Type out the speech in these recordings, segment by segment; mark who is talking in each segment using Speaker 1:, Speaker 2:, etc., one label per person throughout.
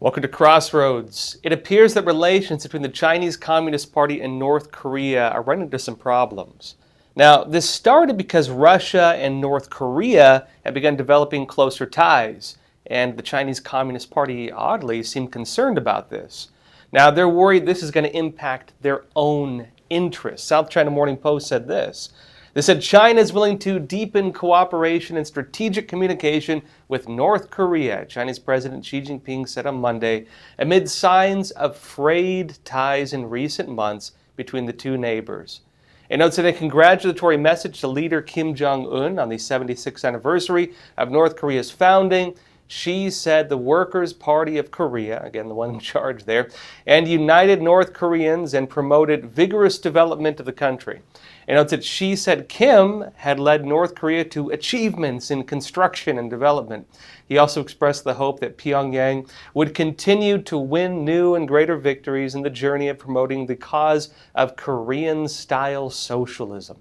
Speaker 1: Welcome to Crossroads. It appears that relations between the Chinese Communist Party and North Korea are running into some problems. Now, this started because Russia and North Korea have begun developing closer ties, and the Chinese Communist Party, oddly, seemed concerned about this. Now, they're worried this is going to impact their own interests. South China Morning Post said this. They said China is willing to deepen cooperation and strategic communication with North Korea, Chinese President Xi Jinping said on Monday, amid signs of frayed ties in recent months between the two neighbors. It notes in a congratulatory message to leader Kim Jong-un on the 76th anniversary of North Korea's founding, Xi said the Workers' Party of Korea, again the one in charge there, and united North Koreans and promoted vigorous development of the country. And notes that Xi said Kim had led North Korea to achievements in construction and development. He also expressed the hope that Pyongyang would continue to win new and greater victories in the journey of promoting the cause of Korean-style socialism.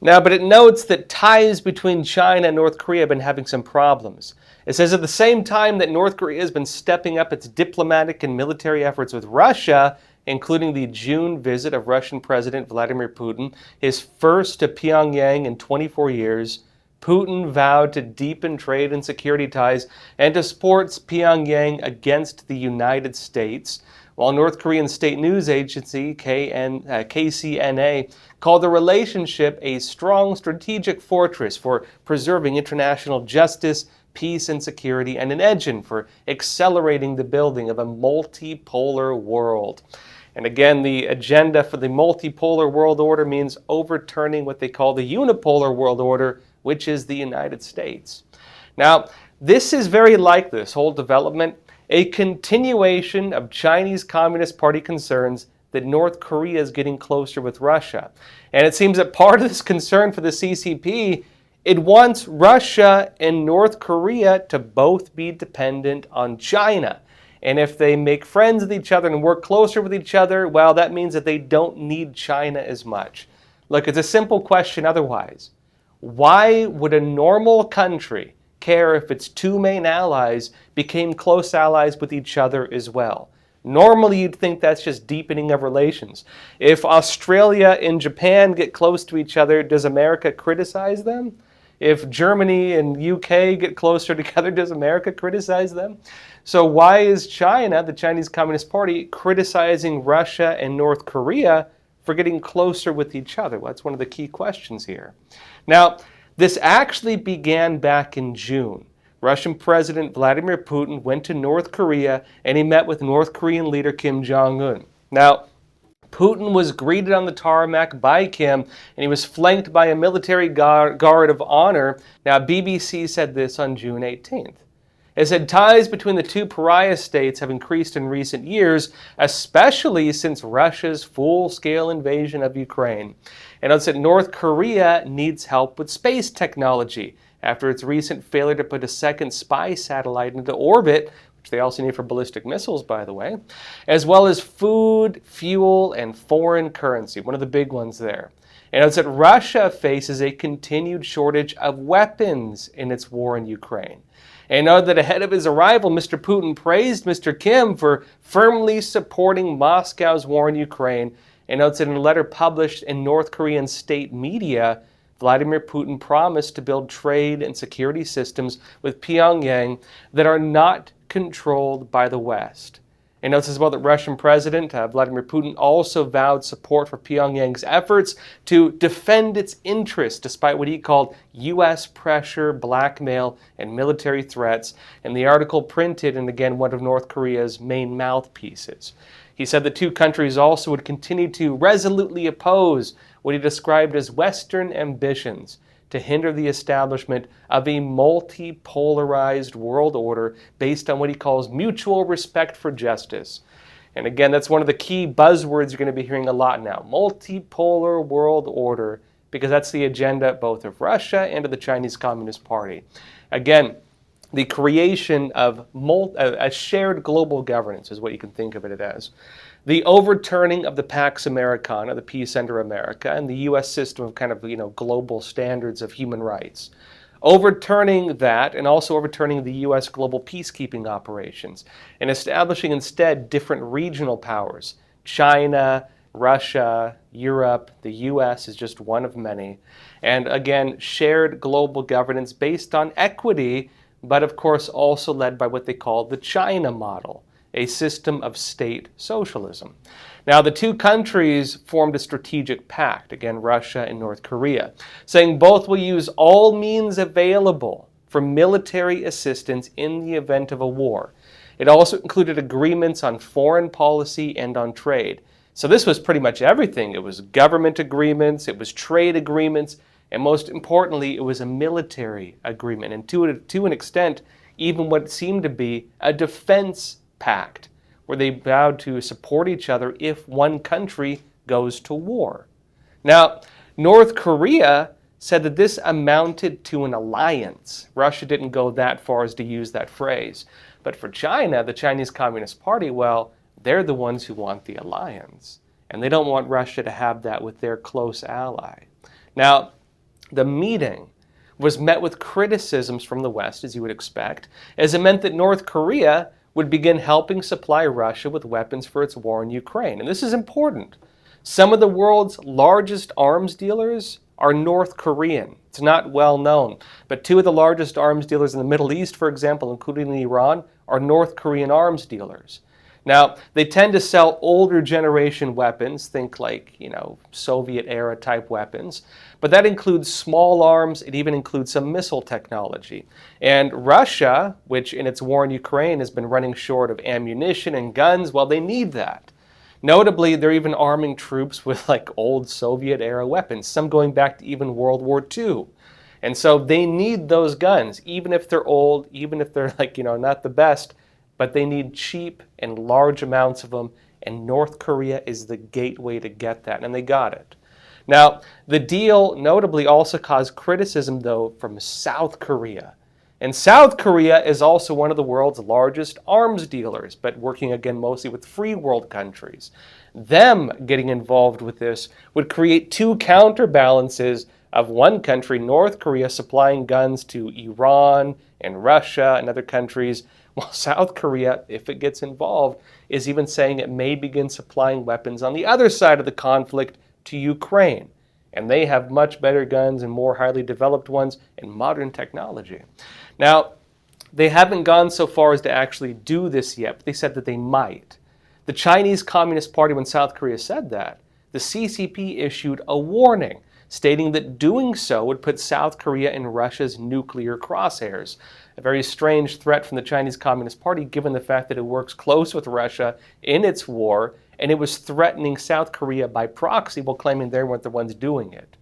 Speaker 1: Now, but it notes that ties between China and North Korea have been having some problems. It says at the same time that North Korea has been stepping up its diplomatic and military efforts with Russia, including the June visit of Russian President Vladimir Putin, his first to Pyongyang in 24 years, Putin vowed to deepen trade and security ties and to support Pyongyang against the United States, while North Korean state news agency KCNA called the relationship a strong strategic fortress for preserving international justice, peace and security, and an engine for accelerating the building of a multipolar world. And again, the agenda for the multipolar world order means overturning what they call the unipolar world order, which is the United States. Now, this is very like this whole development, a continuation of Chinese Communist Party concerns that North Korea is getting closer with Russia. And it seems that part of this concern for the CCP, it wants Russia and North Korea to both be dependent on China. And if they make friends with each other and work closer with each other, well, that means that they don't need China as much. Look, it's a simple question otherwise. Why would a normal country care if its two main allies became close allies with each other as well? Normally, you'd think that's just deepening of relations. If Australia and Japan get close to each other, does America criticize them? If Germany and UK get closer together, does America criticize them? So why is China, the Chinese Communist Party, criticizing Russia and North Korea for getting closer with each other? Well, that's one of the key questions here. Now, this actually began back in June. Russian President Vladimir Putin went to North Korea and he met with North Korean leader Kim Jong-un. Now, Putin was greeted on the tarmac by Kim, and he was flanked by a military guard of honor. Now, BBC said this on June 18th. It said ties between the two pariah states have increased in recent years, especially since Russia's full-scale invasion of Ukraine. And it said North Korea needs help with space technology after its recent failure to put a second spy satellite into orbit, which they also need for ballistic missiles, by the way, as well as food, fuel, and foreign currency, one of the big ones there. And it's that Russia faces a continued shortage of weapons in its war in Ukraine. And note that ahead of his arrival, Mr. Putin praised Mr. Kim for firmly supporting Moscow's war in Ukraine. And notes that in a letter published in North Korean state media, Vladimir Putin promised to build trade and security systems with Pyongyang that are not controlled by the West. And notes as well that Russian President Vladimir Putin also vowed support for Pyongyang's efforts to defend its interests despite what he called U.S. pressure, blackmail, and military threats, and the article printed in, again, one of North Korea's main mouthpieces. He said the two countries also would continue to resolutely oppose what he described as Western ambitions to hinder the establishment of a multipolarized world order based on what he calls mutual respect for justice. And again, that's one of the key buzzwords you're going to be hearing a lot now, multipolar world order, because that's the agenda both of Russia and of the Chinese Communist Party. Again, the creation of a shared global governance is what you can think of it as. The overturning of the Pax Americana, the peace under America, and the U.S. system of global standards of human rights. overturning that and also overturning the U.S. global peacekeeping operations and establishing instead different regional powers. China, Russia, Europe, the U.S. is just one of many. And again, shared global governance based on equity, but of course also led by what they call the China model, a system of state socialism. Now, the two countries formed a strategic pact, again, Russia and North Korea, saying both will use all means available for military assistance in the event of a war. It also included agreements on foreign policy and on trade. So this was pretty much everything. It was government agreements, it was trade agreements, and most importantly, it was a military agreement. And to an extent, even what seemed to be a defense pact, where they vowed to support each other if one country goes to war. Now, North Korea said that this amounted to an alliance. Russia didn't go that far as to use that phrase. But for China, the Chinese Communist Party, well, they're the ones who want the alliance. And they don't want Russia to have that with their close ally. Now, the meeting was met with criticisms from the West, as you would expect, as it meant that North Korea would begin helping supply Russia with weapons for its war in Ukraine. And this is important. Some of the world's largest arms dealers are North Korean. It's not well known, but two of the largest arms dealers in the Middle East, for example, including Iran, are North Korean arms dealers. Now, they tend to sell older generation weapons, think like, Soviet era type weapons, but that includes small arms, it even includes some missile technology. And Russia, which in its war in Ukraine has been running short of ammunition and guns, well, they need that. Notably, they're even arming troops with like old Soviet era weapons, some going back to even World War II. And so they need those guns, even if they're old, even if they're not the best, but they need cheap and large amounts of them, and North Korea is the gateway to get that, and they got it. Now, the deal notably also caused criticism, though, from South Korea. And South Korea is also one of the world's largest arms dealers, but working again mostly with free world countries. Them getting involved with this would create two counterbalances of one country, North Korea, supplying guns to Iran and Russia and other countries, while South Korea, if it gets involved, is even saying it may begin supplying weapons on the other side of the conflict to Ukraine. And they have much better guns and more highly developed ones and modern technology. Now, they haven't gone so far as to actually do this yet, but they said that they might. The Chinese Communist Party, when South Korea said that, the CCP issued a warning, stating that doing so would put South Korea in Russia's nuclear crosshairs. A very strange threat from the Chinese Communist Party, given the fact that it works close with Russia in its war, and it was threatening South Korea by proxy while claiming they weren't the ones doing it.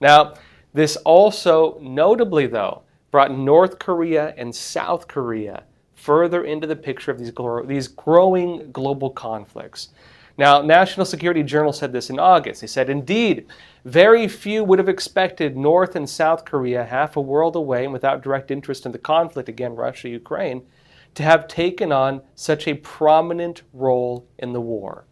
Speaker 1: Now, this also, notably though, brought North Korea and South Korea further into the picture of these growing global conflicts. Now, National Security Journal said this in August. They said, indeed, very few would have expected North and South Korea, half a world away and without direct interest in the conflict, again, Russia-Ukraine, to have taken on such a prominent role in the war.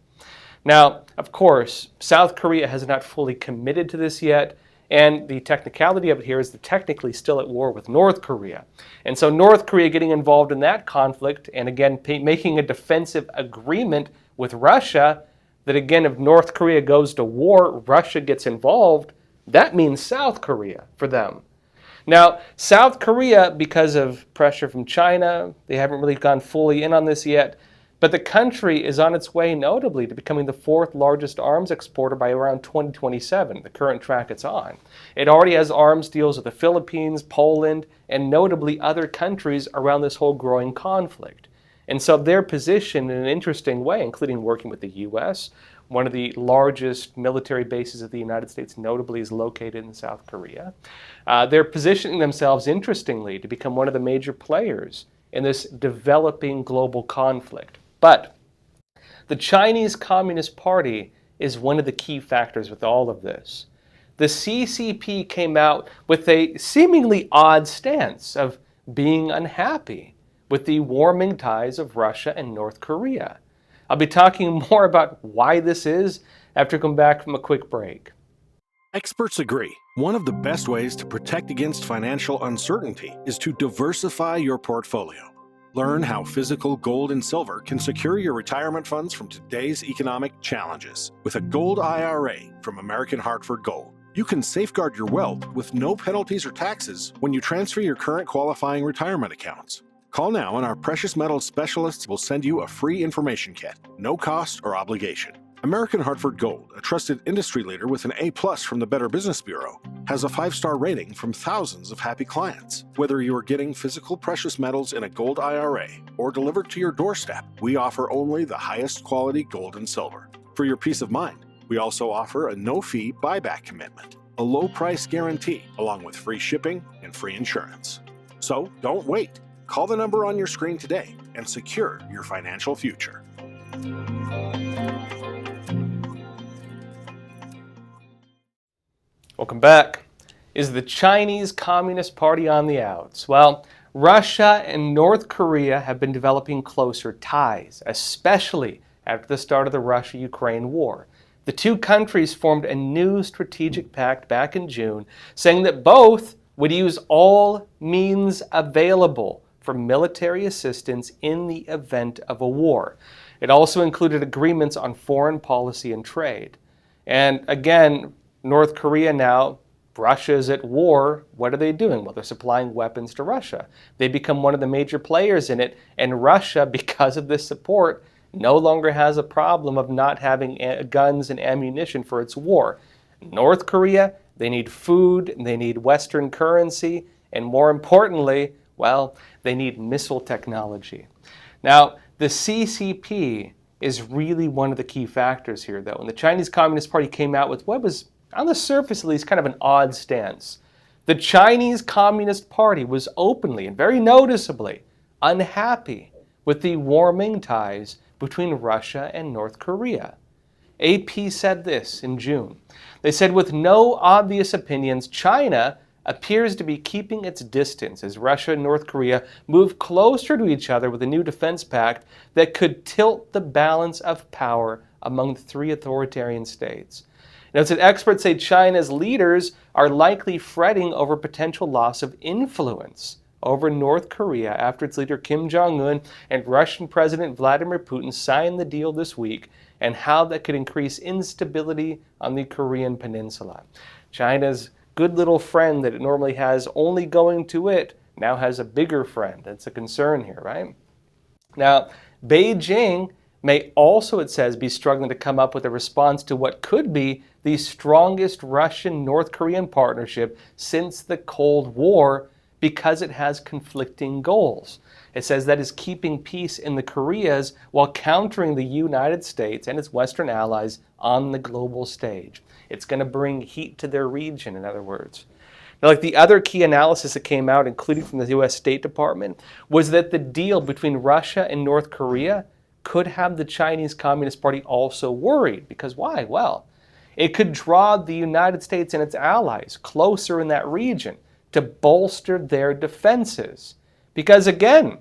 Speaker 1: Now, of course, South Korea has not fully committed to this yet, and the technicality of it here is they're technically still at war with North Korea. And so North Korea getting involved in that conflict, and again, making a defensive agreement with Russia, that again, if North Korea goes to war, Russia gets involved, that means South Korea for them. Now, South Korea, because of pressure from China, they haven't really gone fully in on this yet, but the country is on its way notably to becoming the fourth largest arms exporter by around 2027, the current track it's on. It already has arms deals with the Philippines, Poland, and notably other countries around this whole growing conflict. And so they're positioned in an interesting way, including working with the U.S. One of the largest military bases of the United States notably is located in South Korea. They're positioning themselves, interestingly, to become one of the major players in this developing global conflict. But the Chinese Communist Party is one of the key factors with all of this. The CCP came out with a seemingly odd stance of being unhappy with the warming ties of Russia and North Korea. I'll be talking more about why this is after I come back from a quick break.
Speaker 2: Experts agree. One of the best ways to protect against financial uncertainty is to diversify your portfolio. Learn how physical gold and silver can secure your retirement funds from today's economic challenges with a gold IRA from American Hartford Gold. You can safeguard your wealth with no penalties or taxes when you transfer your current qualifying retirement accounts. Call now and our precious metals specialists will send you a free information kit, no cost or obligation. American Hartford Gold, a trusted industry leader with an A+ from the Better Business Bureau, has a 5-star rating from thousands of happy clients. Whether you are getting physical precious metals in a gold IRA or delivered to your doorstep, we offer only the highest quality gold and silver. For your peace of mind, we also offer a no-fee buyback commitment, a low-price guarantee, along with free shipping and free insurance. So don't wait. Call the number on your screen today and secure your financial future.
Speaker 1: Welcome back. Is the Chinese Communist Party on the outs? Well, Russia and North Korea have been developing closer ties, especially after the start of the Russia-Ukraine war. The two countries formed a new strategic pact back in June, saying that both would use all means available for military assistance in the event of a war. It also included agreements on foreign policy and trade. And again, North Korea now, Russia is at war. What are they doing? Well, they're supplying weapons to Russia. They become one of the major players in it, and Russia, because of this support, no longer has a problem of not having guns and ammunition for its war. North Korea, they need food, they need Western currency, and more importantly, well, they need missile technology. Now, the CCP is really one of the key factors here, though. And the Chinese Communist Party came out with what was, on the surface at least, kind of an odd stance. The Chinese Communist Party was openly and very noticeably unhappy with the warming ties between Russia and North Korea. AP said this in June. They said, with no obvious opinions, China appears to be keeping its distance as Russia and North Korea move closer to each other with a new defense pact that could tilt the balance of power among the three authoritarian states. Now, it said experts say China's leaders are likely fretting over potential loss of influence over North Korea after its leader Kim Jong-un and Russian President Vladimir Putin signed the deal this week, and how that could increase instability on the Korean peninsula. China's good little friend that it normally has only going to it now has a bigger friend. That's a concern here, right? Now, Beijing may also, it says, be struggling to come up with a response to what could be the strongest Russian-North Korean partnership since the Cold War, because it has conflicting goals. It says that is keeping peace in the Koreas while countering the United States and its Western allies on the global stage. It's going to bring heat to their region, in other words. Now, like the other key analysis that came out, including from the U.S. State Department, was that the deal between Russia and North Korea could have the Chinese Communist Party also worried. Because why? Well, it could draw the United States and its allies closer in that region to bolster their defenses. Because again,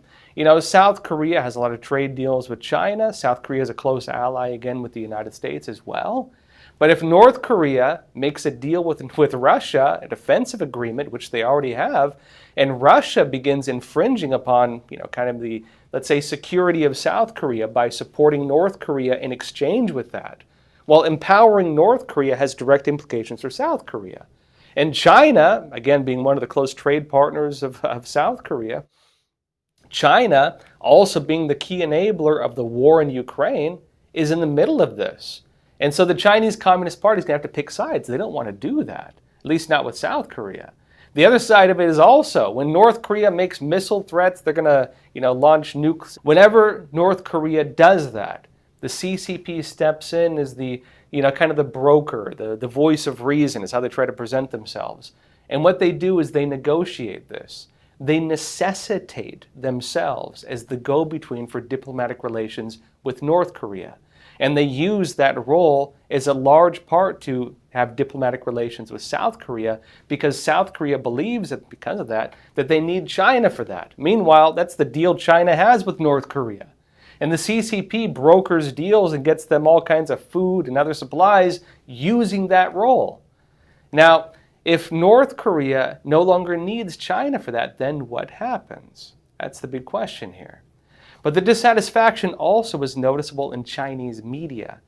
Speaker 1: South Korea has a lot of trade deals with China. South Korea is a close ally, again, with the United States as well. But if North Korea makes a deal with Russia, a defensive agreement, which they already have, and Russia begins infringing upon, kind of the, let's say, security of South Korea by supporting North Korea in exchange with that, while empowering North Korea has direct implications for South Korea. And China, again, being one of the close trade partners of South Korea, China, also being the key enabler of the war in Ukraine, is in the middle of this. And so the Chinese Communist Party is going to have to pick sides. They don't want to do that, at least not with South Korea. The other side of it is also when North Korea makes missile threats, they're going to, launch nukes. Whenever North Korea does that, the CCP steps in as the, kind of the broker, the voice of reason is how they try to present themselves. And what they do is they negotiate this. They necessitate themselves as the go-between for diplomatic relations with North Korea. And they use that role as a large part to have diplomatic relations with South Korea, because South Korea believes that because of that they need China for that. Meanwhile, that's the deal China has with North Korea. And the CCP brokers deals and gets them all kinds of food and other supplies using that role. Now, if North Korea no longer needs China for that, then what happens? That's the big question here. But the dissatisfaction also is noticeable in Chinese media.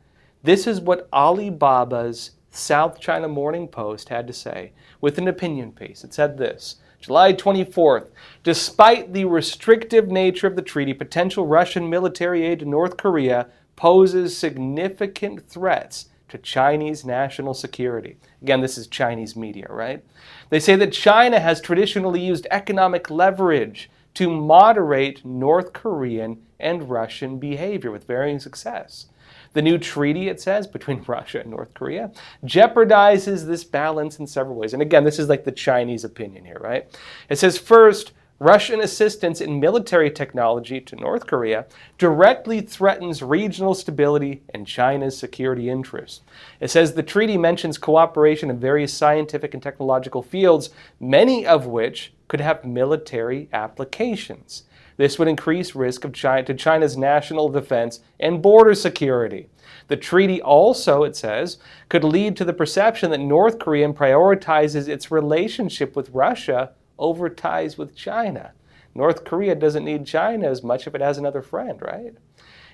Speaker 1: This is what Alibaba's South China Morning Post had to say with an opinion piece. It said this: July 24th, despite the restrictive nature of the treaty, potential Russian military aid to North Korea poses significant threats to Chinese national security. Again, this is Chinese media, right? They say that China has traditionally used economic leverage to moderate North Korean and Russian behavior with varying success. The new treaty, it says, between Russia and North Korea jeopardizes this balance in several ways. And again, this is like the Chinese opinion here, right? It says, first, Russian assistance in military technology to North Korea directly threatens regional stability and China's security interests. It says the treaty mentions cooperation in various scientific and technological fields, many of which could have military applications. This would increase risk of to China's national defense and border security. The treaty also, it says, could lead to the perception that North Korea prioritizes its relationship with Russia over ties with China. North Korea doesn't need China as much if it has another friend, right?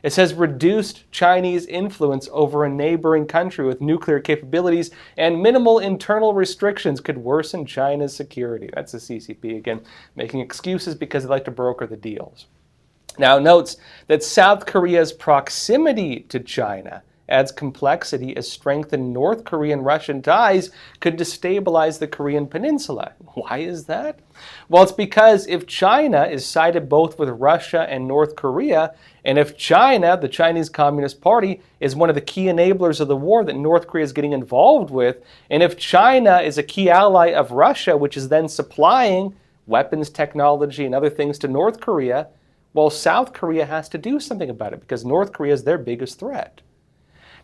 Speaker 1: It says reduced Chinese influence over a neighboring country with nuclear capabilities and minimal internal restrictions could worsen China's security. That's the CCP again, making excuses because they like to broker the deals. Now it notes that South Korea's proximity to China adds complexity as strengthened North Korean-Russian ties could destabilize the Korean peninsula. Why is that? Well, it's because if China is sided both with Russia and North Korea, and if China, the Chinese Communist Party, is one of the key enablers of the war that North Korea is getting involved with, and if China is a key ally of Russia, which is then supplying weapons technology and other things to North Korea, well, South Korea has to do something about it because North Korea is their biggest threat.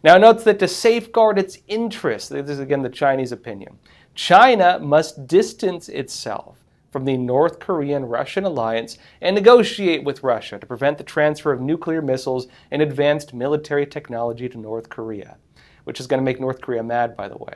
Speaker 1: Now note that to safeguard its interests, this is again the Chinese opinion, China must distance itself from the North Korean-Russian alliance and negotiate with Russia to prevent the transfer of nuclear missiles and advanced military technology to North Korea, which is going to make North Korea mad, by the way.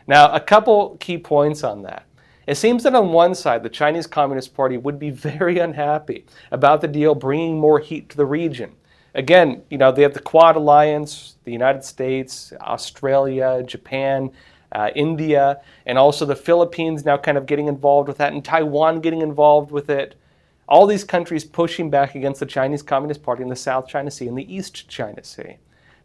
Speaker 1: Now, a couple key points on that. It seems that on one side, the Chinese Communist Party would be very unhappy about the deal bringing more heat to the region. Again, they have the Quad Alliance, the United States, Australia, Japan, India, and also the Philippines now kind of getting involved with that, and Taiwan getting involved with it. All these countries pushing back against the Chinese Communist Party in the South China Sea and the East China Sea.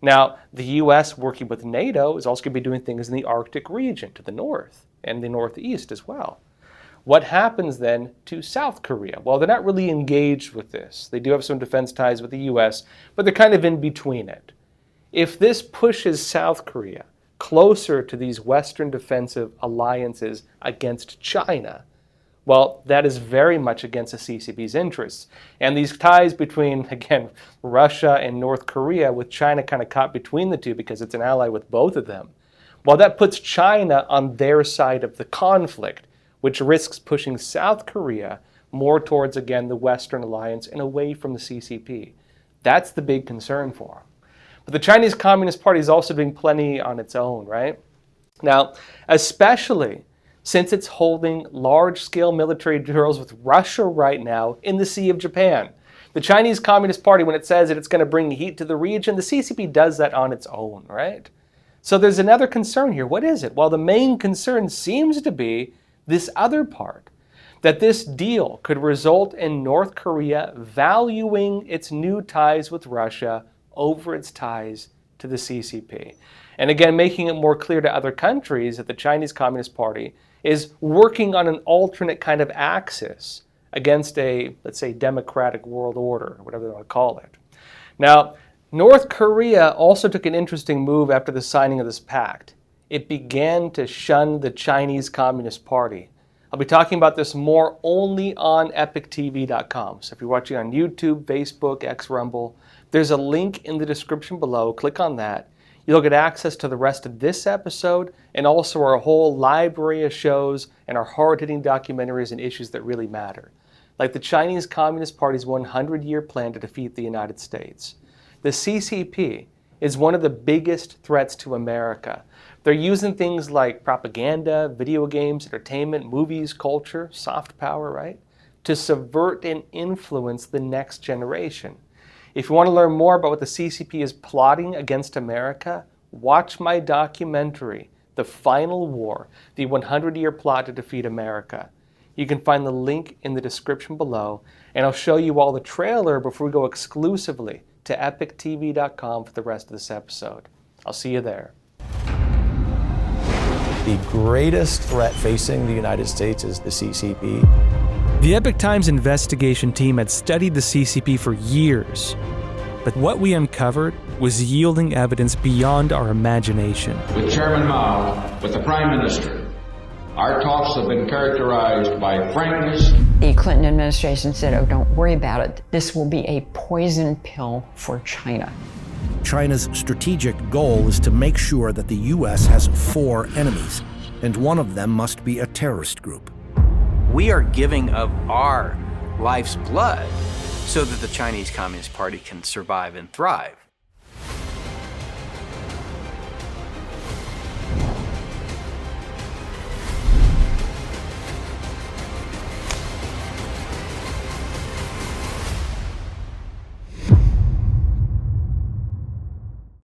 Speaker 1: Now, the U.S. working with NATO is also going to be doing things in the Arctic region to the north and the northeast as well. What happens then to South Korea? Well, they're not really engaged with this. They do have some defense ties with the U.S., but they're kind of in between it. If this pushes South Korea closer to these Western defensive alliances against China, well, that is very much against the CCP's interests. And these ties between, again, Russia and North Korea, with China kind of caught between the two because it's an ally with both of them, well, that puts China on their side of the conflict, which risks pushing South Korea more towards, again, the Western alliance and away from the CCP. That's the big concern for them. But the Chinese Communist Party is also doing plenty on its own, right? Now, especially since it's holding large-scale military drills with Russia right now in the Sea of Japan. The Chinese Communist Party, when it says that it's going to bring heat to the region, the CCP does that on its own, right? So there's another concern here. What is it? Well, the main concern seems to be this other part, that this deal could result in North Korea valuing its new ties with Russia over its ties to the CCP. And again, making it more clear to other countries that the Chinese Communist Party is working on an alternate kind of axis against a, let's say, democratic world order, or whatever they want to call it. Now, North Korea also took an interesting move after the signing of this pact. It began to shun the Chinese Communist Party. I'll be talking about this more only on epochtv.com. So if you're watching on YouTube, Facebook, X Rumble, there's a link in the description below. Click on that. You'll get access to the rest of this episode and also our whole library of shows and our hard-hitting documentaries and issues that really matter, like the Chinese Communist Party's 100-year plan to defeat the United States. The CCP is one of the biggest threats to America. They're using things like propaganda, video games, entertainment, movies, culture, soft power, right? To subvert and influence the next generation. If you want to learn more about what the CCP is plotting against America, watch my documentary, The Final War, the 100-year plot to defeat America. You can find the link in the description below, and I'll show you all the trailer before we go exclusively to epochtv.com for the rest of this episode. I'll see you there.
Speaker 3: The greatest threat facing the United States is the CCP.
Speaker 4: The Epoch Times investigation team had studied the CCP for years, but what we uncovered was yielding evidence beyond our imagination.
Speaker 5: With Chairman Mao, with the Prime Minister, our talks have been characterized by frankness.
Speaker 6: The Clinton administration said, oh, don't worry about it. This will be a poison pill for China.
Speaker 7: China's strategic goal is to make sure that the U.S. has 4 enemies, and one of them must be a terrorist group.
Speaker 8: We are giving of our life's blood so that the Chinese Communist Party can survive and thrive.